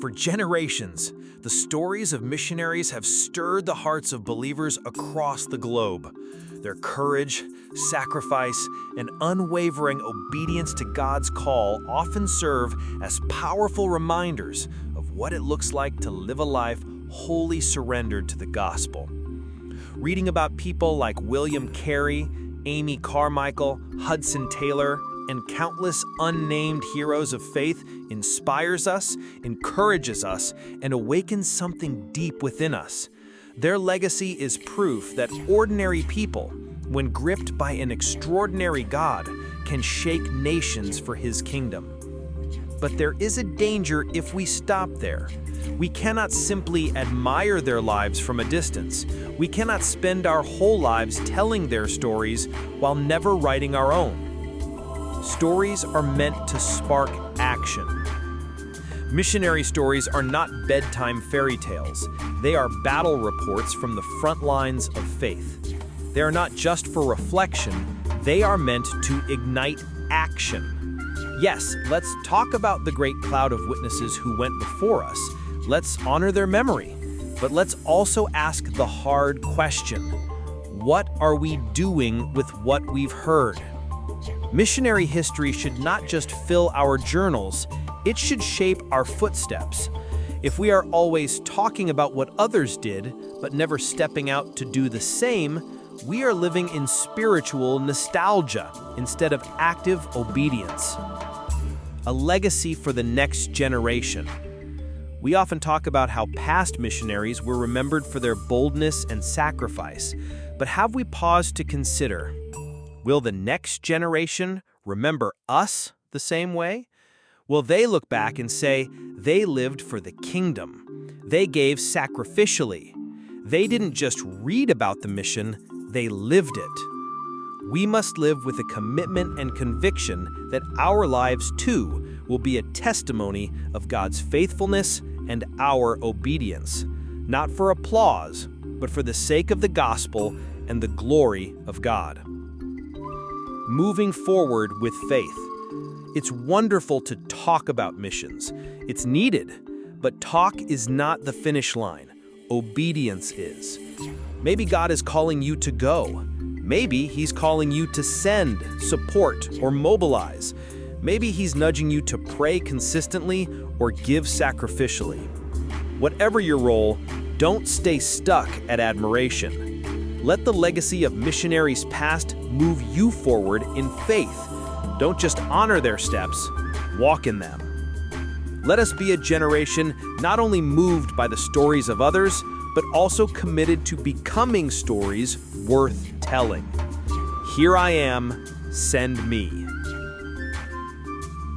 For generations, the stories of missionaries have stirred the hearts of believers across the globe. Their courage, sacrifice, and unwavering obedience to God's call often serve as powerful reminders of what it looks like to live a life wholly surrendered to the gospel. Reading about people like William Carey, Amy Carmichael, Hudson Taylor, and countless unnamed heroes of faith inspires us, encourages us, and awakens something deep within us. Their legacy is proof that ordinary people, when gripped by an extraordinary God, can shake nations for His kingdom. But there is a danger if we stop there. We cannot simply admire their lives from a distance. We cannot spend our whole lives telling their stories while never writing our own. Stories are meant to spark action. Missionary stories are not bedtime fairy tales. They are battle reports from the front lines of faith. They are not just for reflection, they are meant to ignite action. Yes, let's talk about the great cloud of witnesses who went before us. Let's honor their memory. But let's also ask the hard question: what are we doing with what we've heard? Missionary history should not just fill our journals, it should shape our footsteps. If we are always talking about what others did, but never stepping out to do the same, we are living in spiritual nostalgia instead of active obedience. A legacy for the next generation. We often talk about how past missionaries were remembered for their boldness and sacrifice, but have we paused to consider, will the next generation remember us the same way? Will they look back and say, they lived for the kingdom? They gave sacrificially. They didn't just read about the mission, they lived it. We must live with a commitment and conviction that our lives, too, will be a testimony of God's faithfulness and our obedience, not for applause, but for the sake of the gospel and the glory of God. Moving forward with faith. It's wonderful to talk about missions. It's needed, but talk is not the finish line. Obedience is. Maybe God is calling you to go. Maybe He's calling you to send, support, or mobilize. Maybe He's nudging you to pray consistently or give sacrificially. Whatever your role, don't stay stuck at admiration. Let the legacy of missionaries past move you forward in faith. Don't just honor their steps, walk in them. Let us be a generation not only moved by the stories of others, but also committed to becoming stories worth telling. Here I am, send me.